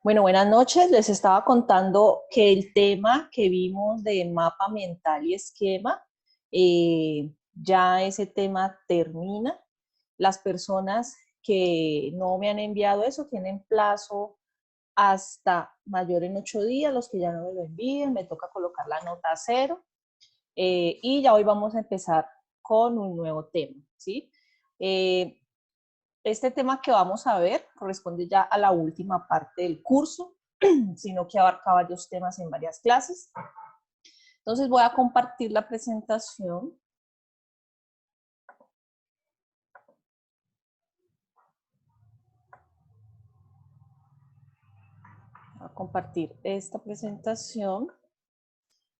Bueno, buenas noches. Les estaba contando que el tema que vimos de mapa mental y esquema, ya ese tema termina. Las personas que no me han enviado eso tienen plazo hasta mayor en 8 días. Los que ya no me lo envíen, me toca colocar la nota a cero. Y ya hoy vamos a empezar con un nuevo tema, ¿sí? Este tema que vamos a ver corresponde ya a la última parte del curso, sino que abarca varios temas en varias clases. Entonces voy a compartir la presentación. Voy a compartir esta presentación.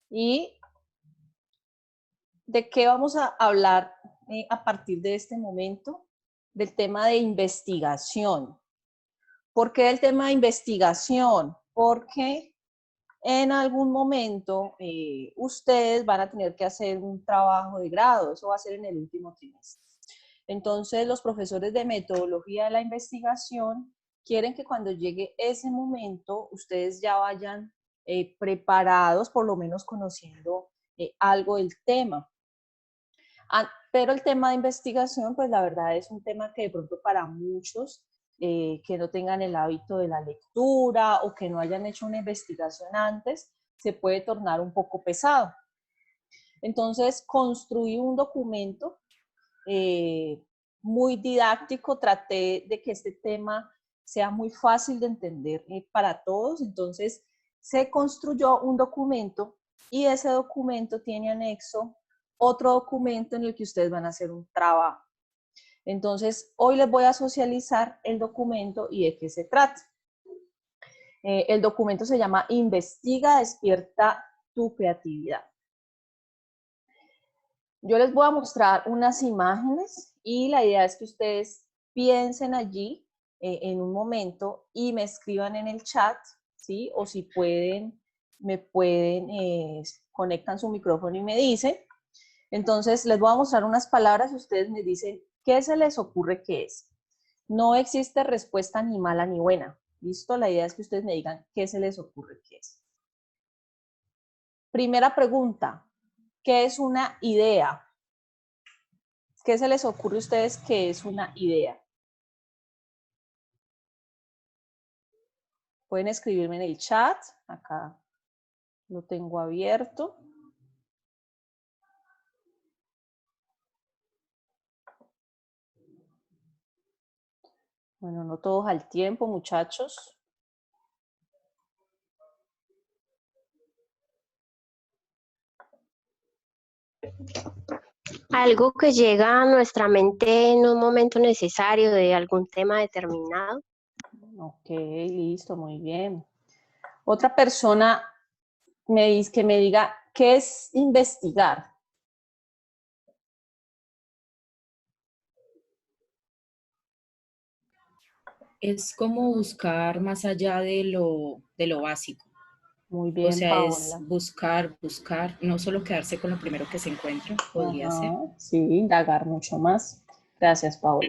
¿Y de qué vamos a hablar a partir de este momento? Del tema de investigación. ¿Por qué el tema de investigación? Porque en algún momento ustedes van a tener que hacer un trabajo de grado, eso va a ser en el último trimestre. Entonces, los profesores de metodología de la investigación quieren que cuando llegue ese momento, ustedes ya vayan preparados, por lo menos conociendo algo del tema. Pero el tema de investigación, pues la verdad es un tema que de pronto para muchos que no tengan el hábito de la lectura o que no hayan hecho una investigación antes, se puede tornar un poco pesado. Entonces, construí un documento muy didáctico, traté de que este tema sea muy fácil de entender para todos. Entonces, se construyó un documento y ese documento tiene anexo otro documento en el que ustedes van a hacer un trabajo. Entonces, hoy les voy a socializar el documento y de qué se trata. El documento se llama Investiga, despierta tu creatividad. Yo les voy a mostrar unas imágenes y la idea es que ustedes piensen allí en un momento y me escriban en el chat, ¿sí? O si pueden, me pueden, conectan su micrófono y me dicen. Entonces, les voy a mostrar unas palabras y ustedes me dicen qué se les ocurre que es. No existe respuesta ni mala ni buena. ¿Listo? La idea es que ustedes me digan qué se les ocurre que es. Primera pregunta, ¿qué es una idea? ¿Qué se les ocurre a ustedes que es una idea? Pueden escribirme en el chat. Acá lo tengo abierto. Bueno, no todos al tiempo, muchachos. Algo que llega a nuestra mente en un momento necesario de algún tema determinado. Ok, listo, muy bien. Otra persona que me diga, ¿qué es investigar? Es como buscar más allá de lo básico. Muy O bien, sea, es Paola. buscar, no solo quedarse con lo primero que se encuentra, podría ser. Ajá, sí, indagar mucho más. Gracias, Paola.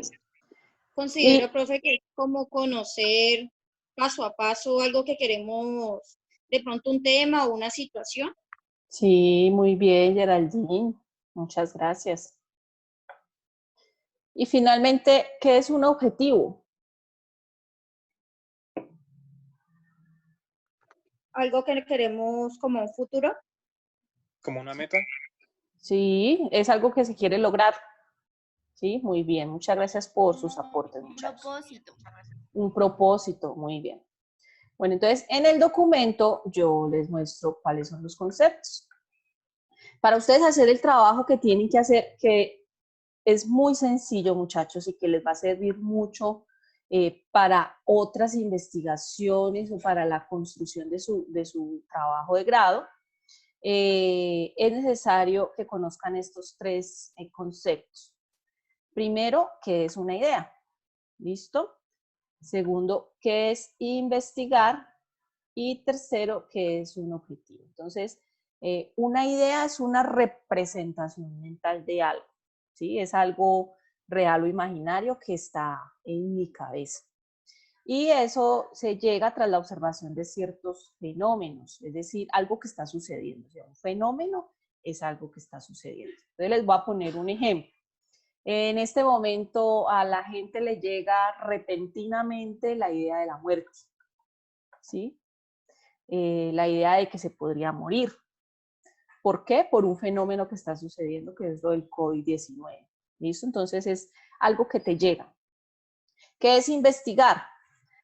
Considero, Y profe, que es como conocer paso a paso algo que queremos, de pronto un tema o una situación. sí, muy bien, Geraldine. Muchas gracias. Y finalmente, ¿qué es un objetivo? Algo que queremos como un futuro. ¿Como una meta? Sí, es algo que se quiere lograr. Sí, muy bien. Muchas gracias por sus aportes, muchachos. Un propósito. Un propósito, muy bien. Bueno, entonces en el documento yo les muestro cuáles son los conceptos. Para ustedes hacer el trabajo que tienen que hacer, que es muy sencillo, muchachos, y que les va a servir mucho para otras investigaciones o para la construcción de su trabajo de grado, es necesario que conozcan estos tres conceptos. Primero, ¿qué es una idea? ¿Listo? Segundo, ¿qué es investigar? Y tercero, ¿qué es un objetivo? Entonces, una idea es una representación mental de algo, ¿sí? Es algo real o imaginario que está en mi cabeza. Y eso se llega tras la observación de ciertos fenómenos, es decir, algo que está sucediendo. O sea, un fenómeno es algo que está sucediendo. Entonces les voy a poner un ejemplo. En este momento a la gente le llega repentinamente la idea de la muerte, ¿sí? La idea de que se podría morir. ¿Por qué? Por un fenómeno que está sucediendo, que es lo del COVID-19. ¿Listo? Entonces es algo que te llega. ¿Qué es investigar?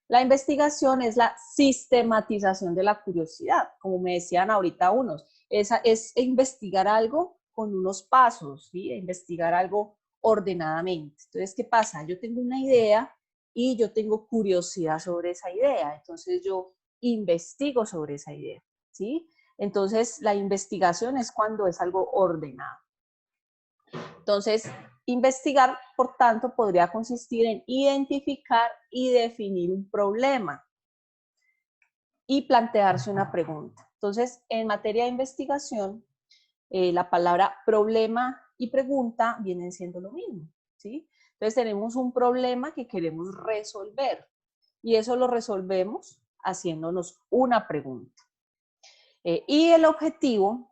La investigación es la sistematización de la curiosidad, como me decían ahorita unos. Es investigar algo con unos pasos, ¿sí? Investigar algo ordenadamente. Entonces, ¿qué pasa? Yo tengo una idea y yo tengo curiosidad sobre esa idea. Entonces, yo investigo sobre esa idea, ¿sí? Entonces, la investigación es cuando es algo ordenado. Entonces, investigar, por tanto, podría consistir en identificar y definir un problema y plantearse una pregunta. Entonces, en materia de investigación, la palabra problema y pregunta vienen siendo lo mismo, ¿sí? Entonces, tenemos un problema que queremos resolver y eso lo resolvemos haciéndonos una pregunta. Y el objetivo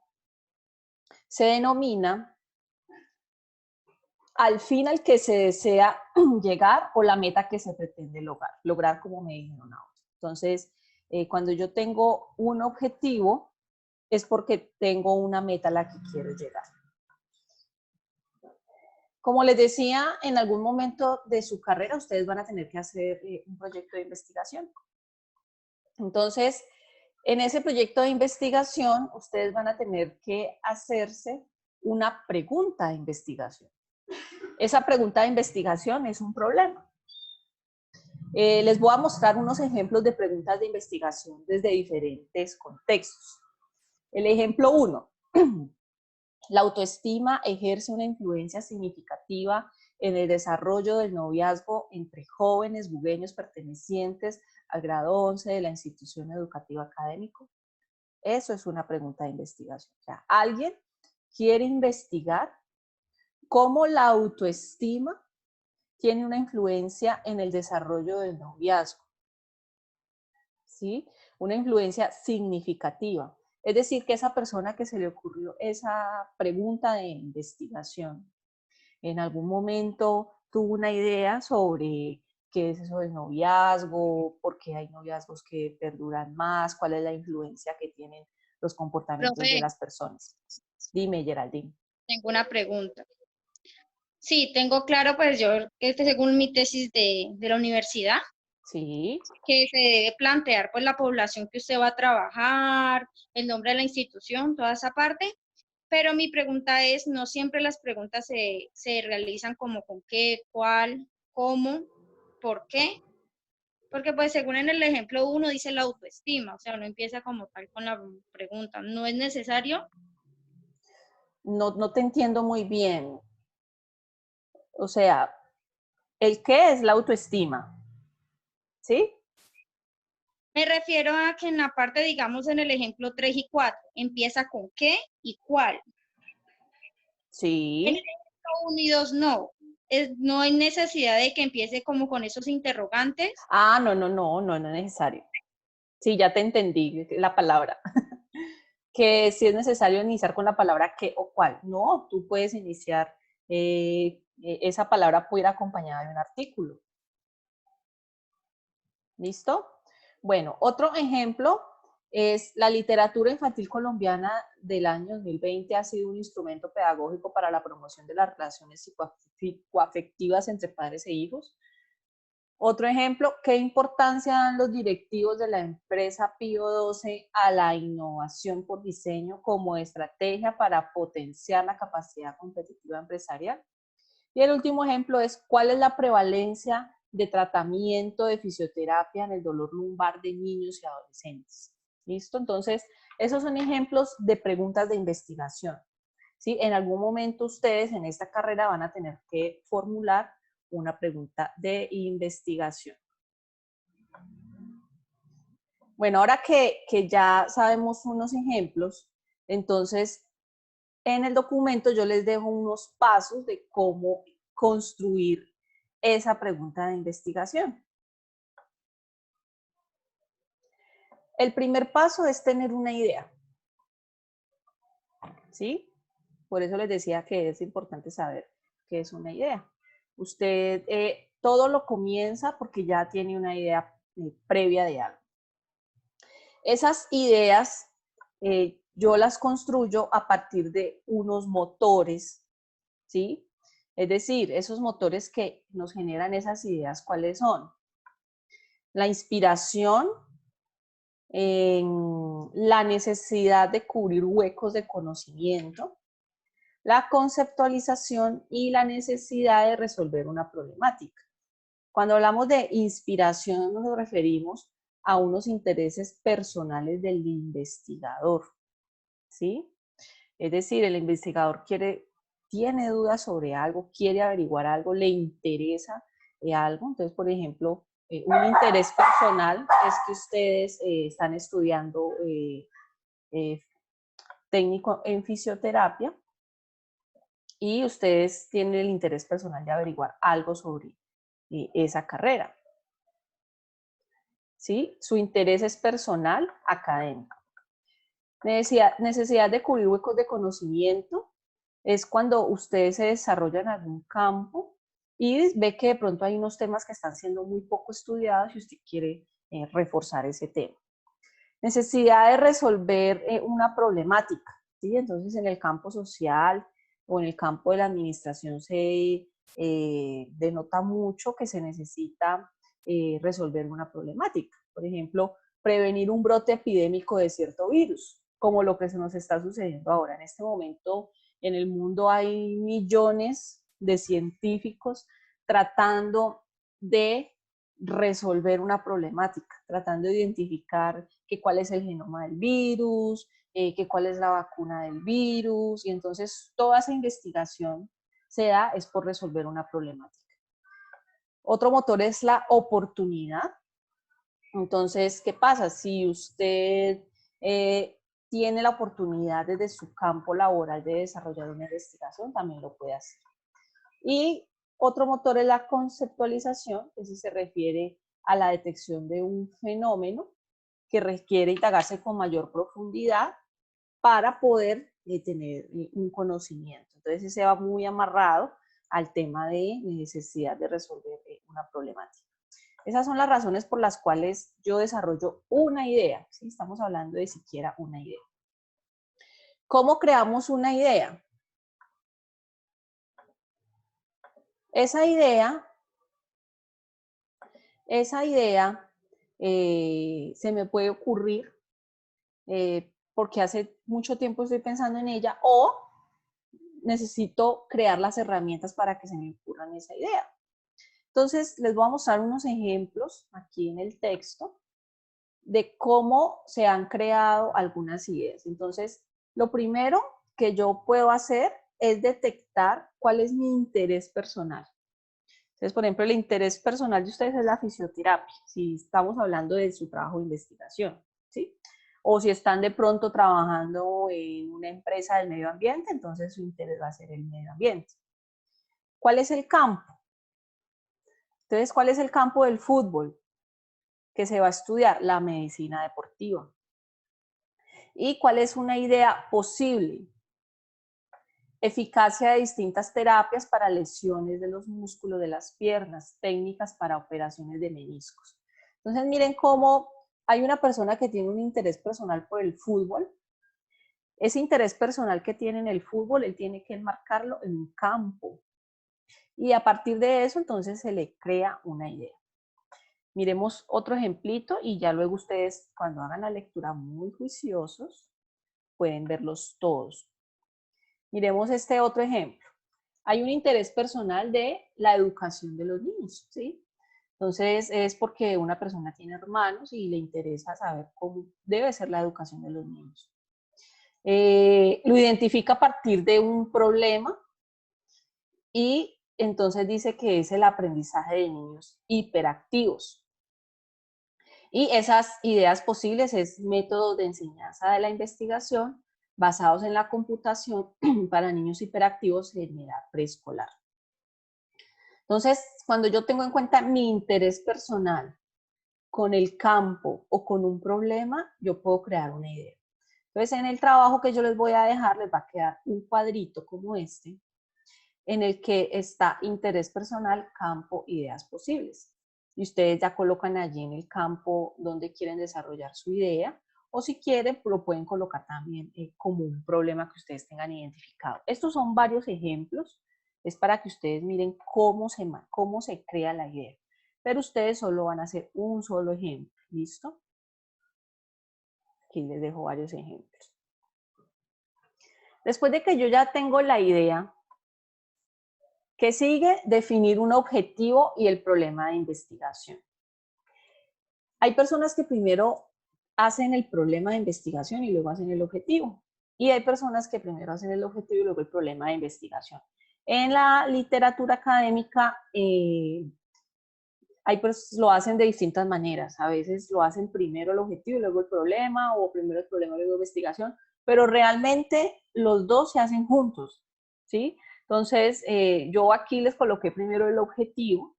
se denomina al fin al que se desea llegar o la meta que se pretende lograr como me dijeron ahora. Entonces, cuando yo tengo un objetivo, es porque tengo una meta a la que quiero llegar. Como les decía, en algún momento de su carrera, ustedes van a tener que hacer un proyecto de investigación. Entonces, en ese proyecto de investigación, ustedes van a tener que hacerse una pregunta de investigación. Esa pregunta de investigación es un problema. Les voy a mostrar unos ejemplos de preguntas de investigación desde diferentes contextos. El ejemplo 1. La autoestima ejerce una influencia significativa en el desarrollo del noviazgo entre jóvenes bugueños pertenecientes al grado 11 de la institución educativa académico. Eso es una pregunta de investigación. O sea, alguien quiere investigar cómo la autoestima tiene una influencia en el desarrollo del noviazgo, ¿sí? Una influencia significativa. Es decir, que esa persona que se le ocurrió esa pregunta de investigación, en algún momento tuvo una idea sobre qué es eso del noviazgo, por qué hay noviazgos que perduran más, cuál es la influencia que tienen los comportamientos de Profe, las personas. Dime, Geraldine. tengo una pregunta. Sí, tengo claro, pues yo, según mi tesis de la universidad, Sí. que se debe plantear pues la población que usted va a trabajar, el nombre de la institución, toda esa parte, pero mi pregunta es, no siempre las preguntas se realizan como con qué, cuál, cómo, por qué, porque pues según en el ejemplo uno dice la autoestima, o sea, uno empieza como tal con la pregunta, ¿no es necesario? No te entiendo muy bien. O sea, ¿el qué es la autoestima? ¿Sí? Me refiero a que en la parte, digamos, en el ejemplo 3 y 4 empieza con qué y cuál. En el Sí. ejemplo 1 y 2 no. No hay necesidad de que empiece como con esos interrogantes. Ah, no es necesario. Sí, ya te entendí la palabra. Que si es necesario iniciar con la palabra qué o cuál. No, tú puedes iniciar, esa palabra puede ir acompañada de un artículo. ¿Listo? Bueno, otro ejemplo es la literatura infantil colombiana del año 2020 ha sido un instrumento pedagógico para la promoción de las relaciones psicoafectivas entre padres e hijos. Otro ejemplo, ¿qué importancia dan los directivos de la empresa Pío 12 a la innovación por diseño como estrategia para potenciar la capacidad competitiva empresarial? Y el último ejemplo es, ¿cuál es la prevalencia de tratamiento de fisioterapia en el dolor lumbar de niños y adolescentes? ¿Listo? Entonces, esos son ejemplos de preguntas de investigación. ¿Sí? En algún momento ustedes en esta carrera van a tener que formular una pregunta de investigación. Bueno, ahora que ya sabemos unos ejemplos, entonces en el documento yo les dejo unos pasos de cómo construir esa pregunta de investigación. El primer paso es tener una idea, ¿sí? Por eso les decía que es importante saber qué es una idea. Usted todo lo comienza porque ya tiene una idea previa de algo. Esas ideas yo las construyo a partir de unos motores, ¿sí? Es decir, esos motores que nos generan esas ideas, ¿cuáles son? La inspiración, la necesidad de cubrir huecos de conocimiento, la conceptualización y la necesidad de resolver una problemática. Cuando hablamos de inspiración nos referimos a unos intereses personales del investigador, ¿sí? Es decir, el investigador tiene dudas sobre algo, quiere averiguar algo, le interesa algo. Entonces, por ejemplo, un interés personal es que ustedes están estudiando técnico en fisioterapia y ustedes tienen el interés personal de averiguar algo sobre esa carrera. ¿Sí? Su interés es personal, académico. Necesidad de cubrir huecos de conocimiento es cuando usted se desarrolla en algún campo y ve que de pronto hay unos temas que están siendo muy poco estudiados y usted quiere reforzar ese tema. Necesidad de resolver una problemática, ¿sí? Entonces en el campo social o en el campo de la administración se denota mucho que se necesita resolver una problemática. Por ejemplo, prevenir un brote epidémico de cierto virus, como lo que se nos está sucediendo ahora. En este momento en el mundo hay millones de científicos tratando de resolver una problemática, tratando de identificar cuál es el genoma del virus, cuál es la vacuna del virus, y entonces toda esa investigación se da es por resolver una problemática. Otro motor es la oportunidad. Entonces, ¿qué pasa? Si usted tiene la oportunidad desde su campo laboral de desarrollar una investigación, también lo puede hacer. Y otro motor es la conceptualización, que se refiere a la detección de un fenómeno que requiere indagarse con mayor profundidad para poder tener un conocimiento. Entonces, ese va muy amarrado al tema de necesidad de resolver una problemática. Esas son las razones por las cuales yo desarrollo una idea, ¿sí? Estamos hablando de siquiera una idea. ¿Cómo creamos una idea? Esa idea se me puede ocurrir porque hace mucho tiempo estoy pensando en ella o necesito crear las herramientas para que se me ocurran esa idea. Entonces, les voy a mostrar unos ejemplos aquí en el texto de cómo se han creado algunas ideas. Entonces, lo primero que yo puedo hacer es detectar cuál es mi interés personal. Entonces, por ejemplo, el interés personal de ustedes es la fisioterapia, si estamos hablando de su trabajo de investigación, ¿sí? O si están de pronto trabajando en una empresa del medio ambiente, entonces su interés va a ser el medio ambiente. ¿Cuál es el campo? Entonces, ¿cuál es el campo del fútbol que se va a estudiar? La medicina deportiva. ¿Y cuál es una idea posible? Eficacia de distintas terapias para lesiones de los músculos de las piernas, técnicas para operaciones de meniscos. Entonces, miren cómo hay una persona que tiene un interés personal por el fútbol. Ese interés personal que tiene en el fútbol, él tiene que enmarcarlo en un campo. Y a partir de eso, entonces, se le crea una idea. Miremos otro ejemplito y ya luego ustedes, cuando hagan la lectura muy juiciosos, pueden verlos todos. Miremos este otro ejemplo. Hay un interés personal de la educación de los niños, ¿sí? Entonces, es porque una persona tiene hermanos y le interesa saber cómo debe ser la educación de los niños. Lo identifica a partir de un problema y entonces dice que es el aprendizaje de niños hiperactivos. Y esas ideas posibles es métodos de enseñanza de la investigación basados en la computación para niños hiperactivos en edad preescolar. Entonces, cuando yo tengo en cuenta mi interés personal con el campo o con un problema, yo puedo crear una idea. Entonces, en el trabajo que yo les voy a dejar, les va a quedar un cuadrito como este, en el que está interés personal, campo, ideas posibles. Y ustedes ya colocan allí en el campo donde quieren desarrollar su idea, o si quieren, lo pueden colocar también como un problema que ustedes tengan identificado. Estos son varios ejemplos, es para que ustedes miren cómo se crea la idea. Pero ustedes solo van a hacer un solo ejemplo, ¿listo? Aquí les dejo varios ejemplos. Después de que yo ya tengo la idea, ¿qué sigue? Definir un objetivo y el problema de investigación. Hay personas que primero hacen el problema de investigación y luego hacen el objetivo. Y hay personas que primero hacen el objetivo y luego el problema de investigación. En la literatura académica lo hacen de distintas maneras. A veces lo hacen primero el objetivo y luego el problema, o primero el problema y luego la investigación, pero realmente los dos se hacen juntos, ¿sí? Entonces, yo aquí les coloqué primero el objetivo,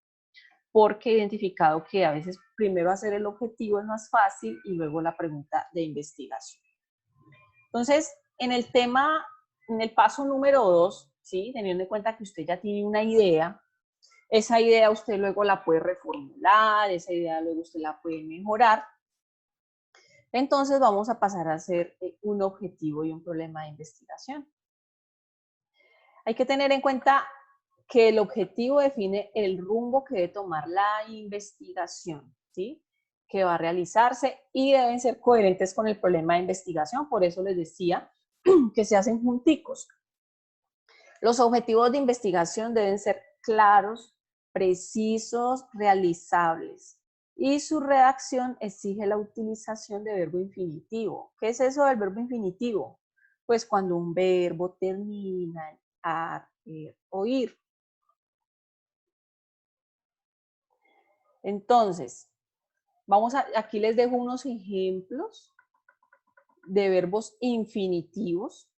porque he identificado que a veces primero hacer el objetivo es más fácil y luego la pregunta de investigación. Entonces, en el paso número 2, ¿sí? Teniendo en cuenta que usted ya tiene una idea, esa idea usted luego la puede reformular, esa idea luego usted la puede mejorar. Entonces vamos a pasar a hacer un objetivo y un problema de investigación. Hay que tener en cuenta que el objetivo define el rumbo que debe tomar la investigación, ¿sí? Que va a realizarse, y deben ser coherentes con el problema de investigación. Por eso les decía que se hacen junticos. Los objetivos de investigación deben ser claros, precisos, realizables. Y su redacción exige la utilización de verbo infinitivo. ¿Qué es eso del verbo infinitivo? Pues cuando un verbo termina en ar, o ir. Entonces, aquí les dejo unos ejemplos de verbos infinitivos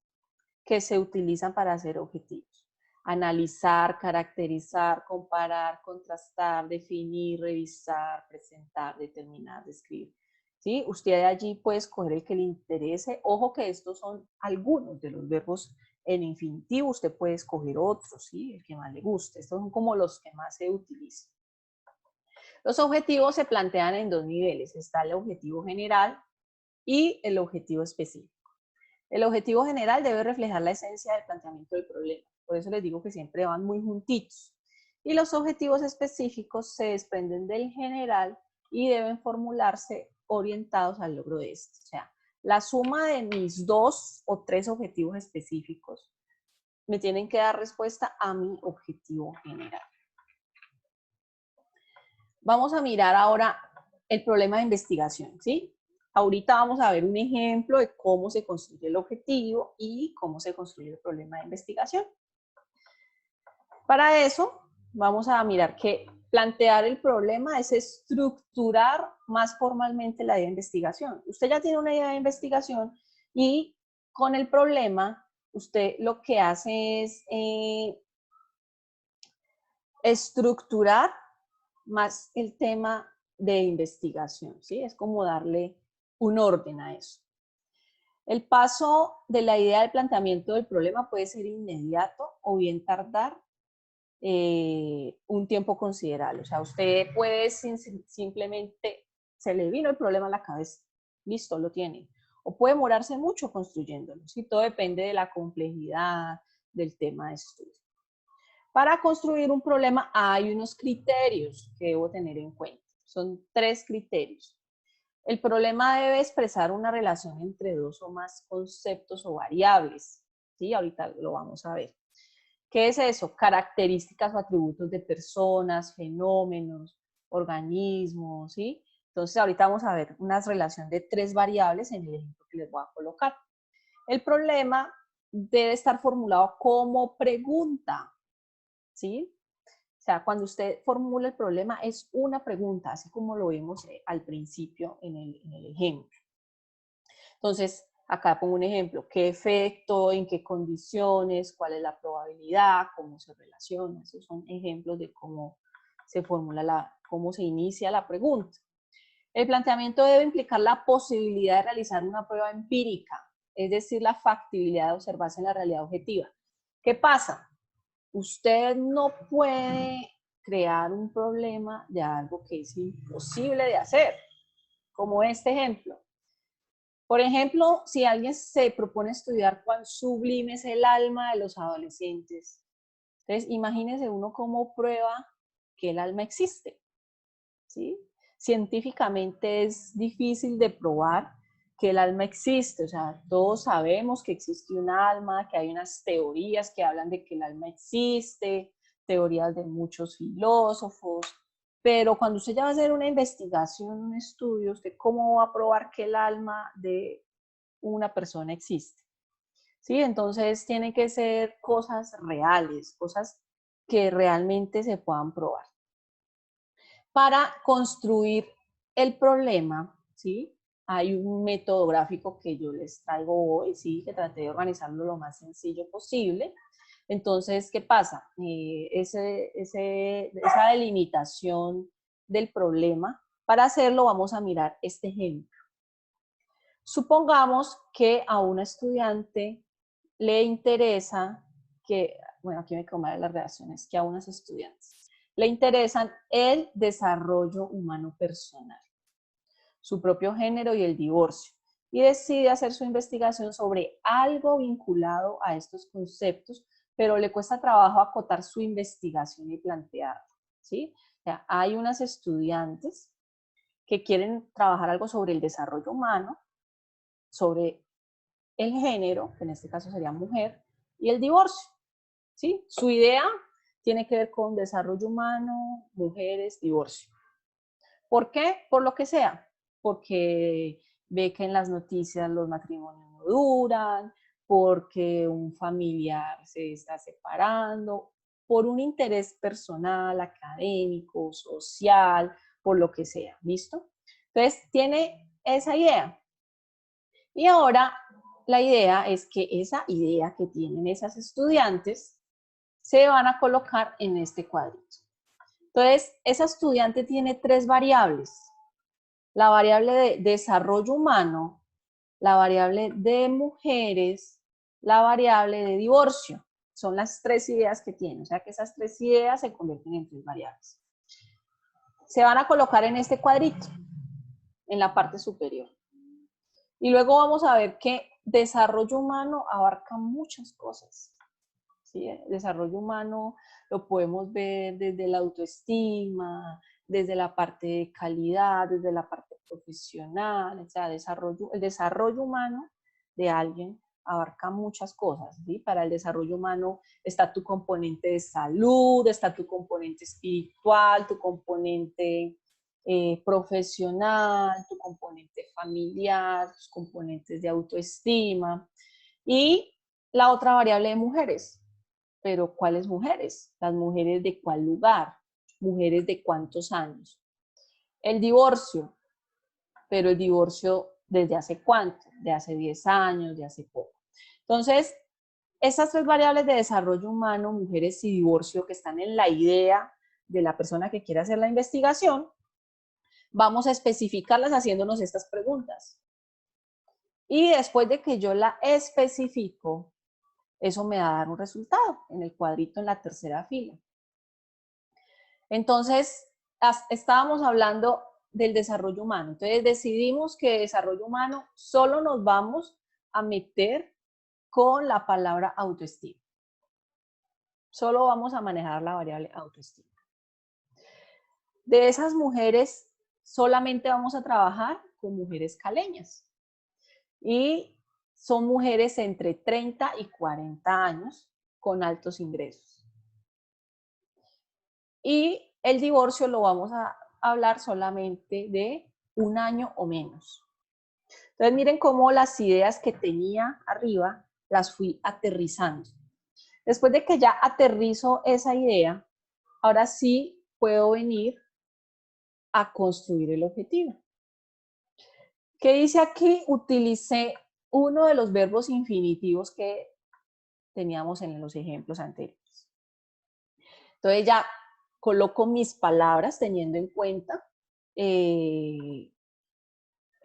que se utilizan para hacer objetivos. Analizar, caracterizar, comparar, contrastar, definir, revisar, presentar, determinar, describir. ¿Sí? Usted allí puede escoger el que le interese. Ojo que estos son algunos de los verbos en infinitivo. Usted puede escoger otros, ¿sí? El que más le guste. Estos son como los que más se utilizan. Los objetivos se plantean en dos niveles. Está el objetivo general y el objetivo específico. El objetivo general debe reflejar la esencia del planteamiento del problema. Por eso les digo que siempre van muy juntitos. Y los objetivos específicos se desprenden del general y deben formularse orientados al logro de este. O sea, la suma de mis 2 o 3 objetivos específicos me tienen que dar respuesta a mi objetivo general. Vamos a mirar ahora el problema de investigación, ¿sí? Ahorita vamos a ver un ejemplo de cómo se construye el objetivo y cómo se construye el problema de investigación. Para eso, vamos a mirar que plantear el problema es estructurar más formalmente la idea de investigación. Usted ya tiene una idea de investigación y con el problema, usted lo que hace es estructurar más el tema de investigación, ¿sí? Es como darle un orden a eso. El paso de la idea del planteamiento del problema puede ser inmediato o bien tardar un tiempo considerable. O sea, usted puede simplemente, se le vino el problema a la cabeza, listo, lo tiene. O puede demorarse mucho construyéndolo, ¿sí? Todo depende de la complejidad del tema de estudio. Para construir un problema hay unos criterios que debo tener en cuenta. Son 3 criterios. El problema debe expresar una relación entre 2 o más conceptos o variables. ¿Sí? Ahorita lo vamos a ver. ¿Qué es eso? Características o atributos de personas, fenómenos, organismos, ¿sí? Entonces ahorita vamos a ver una relación de 3 variables en el ejemplo que les voy a colocar. El problema debe estar formulado como pregunta, ¿sí? O sea, cuando usted formula el problema es una pregunta, así como lo vimos al principio en el ejemplo. Entonces, acá pongo un ejemplo. ¿Qué efecto? ¿En qué condiciones? ¿Cuál es la probabilidad? ¿Cómo se relaciona? Esos son ejemplos de cómo se formula cómo se inicia la pregunta. El planteamiento debe implicar la posibilidad de realizar una prueba empírica, es decir, la factibilidad de observarse en la realidad objetiva. ¿Qué pasa? Usted no puede crear un problema de algo que es imposible de hacer, como este ejemplo. Por ejemplo, si alguien se propone estudiar cuán sublime es el alma de los adolescentes, entonces imagínese uno cómo prueba que el alma existe, ¿sí? Científicamente es difícil de probar que el alma existe, o sea, todos sabemos que existe un alma, que hay unas teorías que hablan de que el alma existe, teorías de muchos filósofos, pero cuando usted ya va a hacer una investigación, un estudio, ¿usted cómo va a probar que el alma de una persona existe? ¿Sí? Entonces tienen que ser cosas reales, cosas que realmente se puedan probar. Para construir el problema, ¿sí? Hay un método gráfico que yo les traigo hoy, ¿sí? Que traté de organizarlo lo más sencillo posible. Entonces, ¿qué pasa? Esa delimitación del problema, para hacerlo vamos a mirar este ejemplo. Supongamos que a una estudiante le interesa que, bueno, aquí me coman las relaciones, que a unas estudiantes le interesan el desarrollo humano personal, su propio género y el divorcio, y decide hacer su investigación sobre algo vinculado a estos conceptos, pero le cuesta trabajo acotar su investigación y plantearlo, ¿sí? O sea, hay unas estudiantes que quieren trabajar algo sobre el desarrollo humano, sobre el género, que en este caso sería mujer, y el divorcio, ¿sí? Su idea tiene que ver con desarrollo humano, mujeres, divorcio. ¿Por qué? Por lo que sea. Porque ve que en las noticias los matrimonios no duran, porque un familiar se está separando, por un interés personal, académico, social, por lo que sea, ¿listo? Entonces, tiene esa idea. Y ahora la idea es que esa idea que tienen esas estudiantes se van a colocar en este cuadrito. Entonces, esa estudiante tiene 3 variables. La variable de desarrollo humano, la variable de mujeres, la variable de divorcio. Son las 3 ideas que tiene. O sea que esas 3 ideas se convierten en 3 variables. Se van a colocar en este cuadrito, en la parte superior. Y luego vamos a ver que desarrollo humano abarca muchas cosas. ¿Sí? El desarrollo humano lo podemos ver desde la autoestima, desde la parte de calidad, desde la parte profesional, o sea, el desarrollo humano de alguien abarca muchas cosas, ¿sí? Para el desarrollo humano está tu componente de salud, está tu componente espiritual, tu componente profesional, tu componente familiar, tus componentes de autoestima y la otra variable de mujeres. Pero ¿cuáles mujeres? Las mujeres de cuál lugar, mujeres de cuántos años. El divorcio, pero el divorcio desde hace cuánto, de hace 10 años, de hace poco. Entonces, estas 3 variables de desarrollo humano, mujeres y divorcio que están en la idea de la persona que quiere hacer la investigación, vamos a especificarlas haciéndonos estas preguntas. Y después de que yo la especifico, eso me va a dar un resultado en el cuadrito en la tercera fila. Entonces, estábamos hablando del desarrollo humano. Entonces, decidimos que desarrollo humano solo nos vamos a meter con la palabra autoestima. Solo vamos a manejar la variable autoestima. De esas mujeres, solamente vamos a trabajar con mujeres caleñas. Y son mujeres entre 30 y 40 años con altos ingresos. Y el divorcio lo vamos a hablar solamente de 1 año o menos. Entonces miren cómo las ideas que tenía arriba las fui aterrizando. Después de que ya aterrizo esa idea, ahora sí puedo venir a construir el objetivo. ¿Qué dice aquí? Utilicé uno de los verbos infinitivos que teníamos en los ejemplos anteriores. Entonces ya coloco mis palabras teniendo en cuenta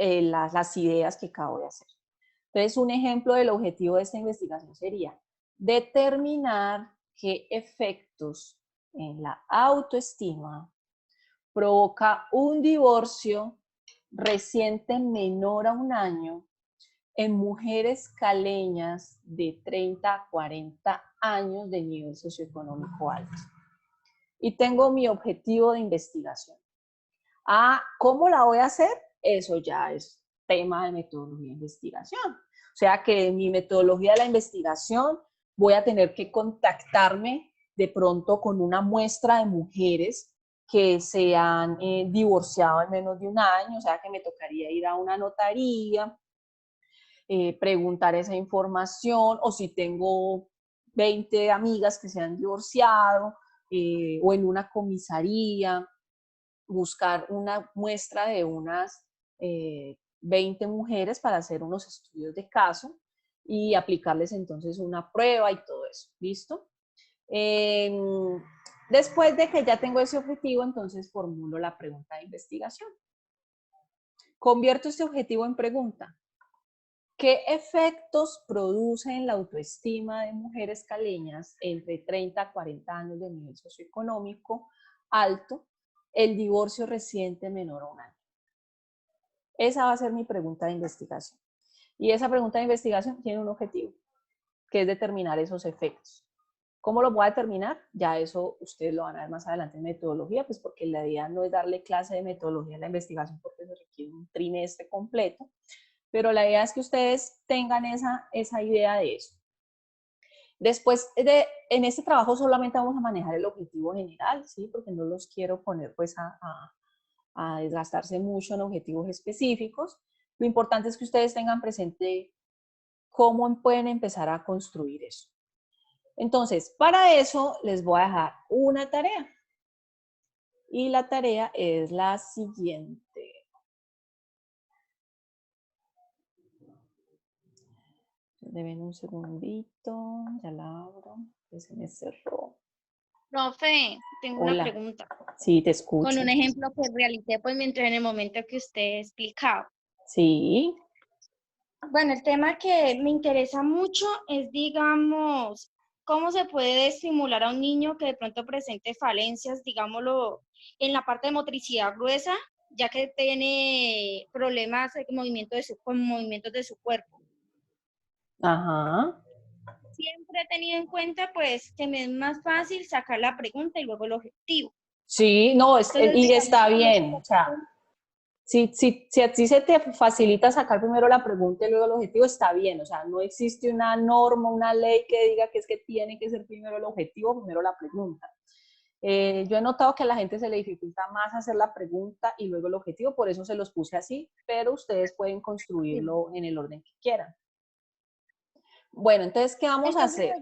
las ideas que acabo de hacer. Entonces, un ejemplo del objetivo de esta investigación sería determinar qué efectos en la autoestima provoca un divorcio reciente menor a un año en mujeres caleñas de 30 a 40 años de nivel socioeconómico alto. Y tengo mi objetivo de investigación. ¿Cómo la voy a hacer? Eso ya es tema de metodología de investigación. O sea que en mi metodología de la investigación voy a tener que contactarme de pronto con una muestra de mujeres que se han divorciado en menos de un año, o sea que me tocaría ir a una notaría, preguntar esa información, o si tengo 20 amigas que se han divorciado, o en una comisaría, buscar una muestra de unas 20 mujeres para hacer unos estudios de caso y aplicarles entonces una prueba y todo eso, ¿listo? Después de que ya tengo ese objetivo, entonces formulo la pregunta de investigación. Convierto este objetivo en pregunta. ¿Qué efectos produce en la autoestima de mujeres caleñas entre 30 a 40 años de nivel socioeconómico alto el divorcio reciente menor a un año? Esa va a ser mi pregunta de investigación. Y esa pregunta de investigación tiene un objetivo, que es determinar esos efectos. ¿Cómo lo voy a determinar? Ya eso ustedes lo van a ver más adelante en metodología, pues porque la idea no es darle clase de metodología a la investigación porque se requiere un trimestre completo, pero la idea es que ustedes tengan esa idea de eso. Después, en este trabajo solamente vamos a manejar el objetivo general, ¿sí? Porque no los quiero poner pues a desgastarse mucho en objetivos específicos. Lo importante es que ustedes tengan presente cómo pueden empezar a construir eso. Entonces, para eso les voy a dejar una tarea. Y la tarea es la siguiente. Deben un segundito, ya la abro, que se me cerró. Profe, tengo una Hola. pregunta. Sí, te escucho. Con un ejemplo que realicé pues mientras en el momento que usted explicaba. Sí. Bueno, el tema que me interesa mucho es, digamos, cómo se puede estimular a un niño que de pronto presente falencias, digámoslo, en la parte de motricidad gruesa, ya que tiene problemas con movimientos de su cuerpo. Ajá. Siempre he tenido en cuenta, pues, que me es más fácil sacar la pregunta y luego el objetivo. Sí, no, Entonces, y digamos, está bien. O sea, si a ti se te facilita sacar primero la pregunta y luego el objetivo, está bien. O sea, no existe una norma, una ley que diga que es que tiene que ser primero el objetivo, primero la pregunta. Yo he notado que a la gente se le dificulta más hacer la pregunta y luego el objetivo, por eso se los puse así, pero ustedes pueden construirlo en el orden que quieran. Bueno, entonces, ¿qué vamos a hacer?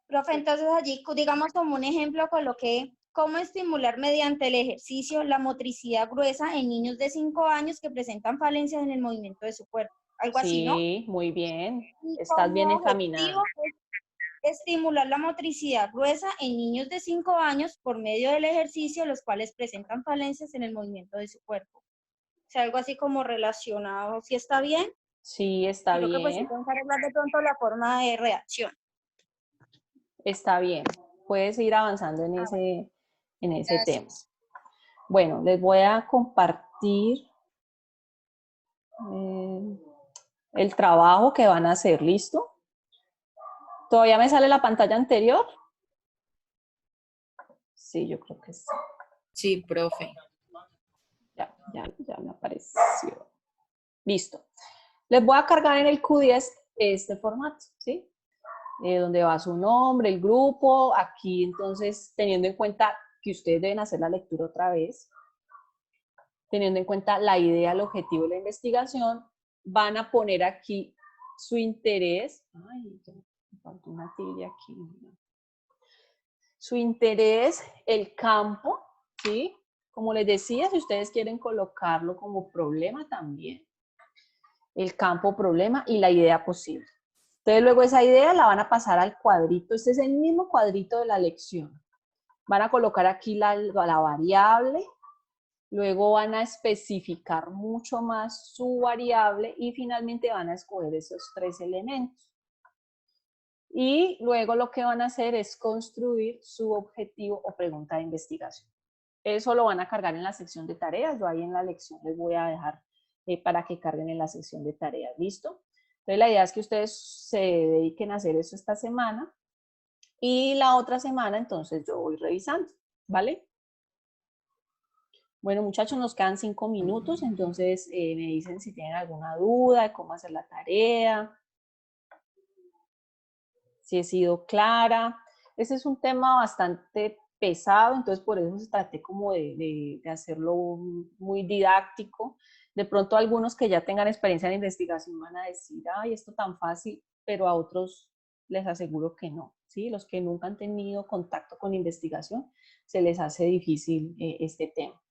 Profe, entonces allí, digamos como un ejemplo, coloqué cómo estimular mediante el ejercicio la motricidad gruesa en niños de 5 años que presentan falencias en el movimiento de su cuerpo. Algo así, ¿no? Sí, muy bien. Y Estás bien como encaminada. objetivo es estimular la motricidad gruesa en niños de 5 años por medio del ejercicio, los cuales presentan falencias en el movimiento de su cuerpo. O sea, algo así como relacionado, ¿sí está bien? Sí, está Creo que pues sí bien. tengo que arreglar de pronto la forma de reacción. Está bien. Puedes ir avanzando en ese tema. Gracias. Bueno, les voy a compartir el trabajo que van a hacer. ¿Listo? ¿Todavía me sale la pantalla anterior? Sí, yo creo que sí. Sí, profe. Ya me apareció. Listo. Les voy a cargar en el Q10 este formato, ¿sí? Donde va su nombre, el grupo. Aquí, entonces, teniendo en cuenta que ustedes deben hacer la lectura otra vez, teniendo en cuenta la idea, el objetivo de la investigación, van a poner aquí su interés. Ay, me faltó una tilde aquí. Su interés, el campo, ¿sí? Como les decía, si ustedes quieren colocarlo como problema también. El campo problema y la idea posible. Entonces luego esa idea la van a pasar al cuadrito. Este es el mismo cuadrito de la lección. Van a colocar aquí la variable Luego van a especificar mucho más su variable y finalmente van a escoger esos 3 elementos. Y luego lo que van a hacer es construir su objetivo o pregunta de investigación. Eso lo van a cargar en la sección de tareas. Yo ahí en la lección les voy a dejar para que carguen en la sección de tareas. ¿Listo? Entonces la idea es que ustedes se dediquen a hacer eso esta semana y la otra semana entonces yo voy revisando. ¿Vale? Bueno, muchachos, nos quedan 5 minutos, entonces me dicen si tienen alguna duda de cómo hacer la tarea, si he sido clara. Ese es un tema bastante pesado, entonces por eso traté como de hacerlo muy didáctico. De pronto algunos que ya tengan experiencia en investigación van a decir, ay, esto tan fácil, pero a otros les aseguro que no, ¿sí? Los que nunca han tenido contacto con investigación, se les hace difícil este tema.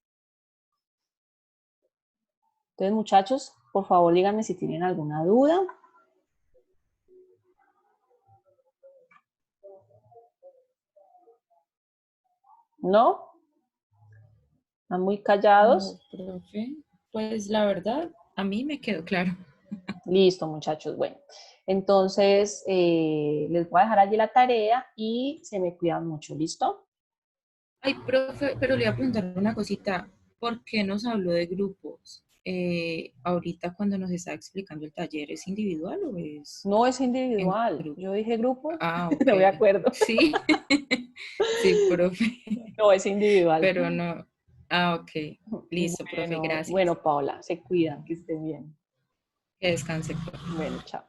Entonces, muchachos, por favor, díganme si tienen alguna duda. ¿No? ¿Están muy callados? No, profe, pues la verdad, a mí me quedó claro. Listo, muchachos. Bueno, entonces les voy a dejar allí la tarea y se me cuidan mucho. ¿Listo? Ay, profe, pero le iba a preguntar una cosita. ¿Por qué nos habló de grupos? Ahorita cuando nos estaba explicando el taller, ¿es individual o es No es en individual. grupo? Yo dije grupo. Ah, No me ok. acuerdo. Sí, sí, profe, No es individual. pero no. Ah, ok. Listo, profe, Bueno, gracias. bueno, Paola, se cuidan, que estén bien. Que descanse, profe. Bueno, chao.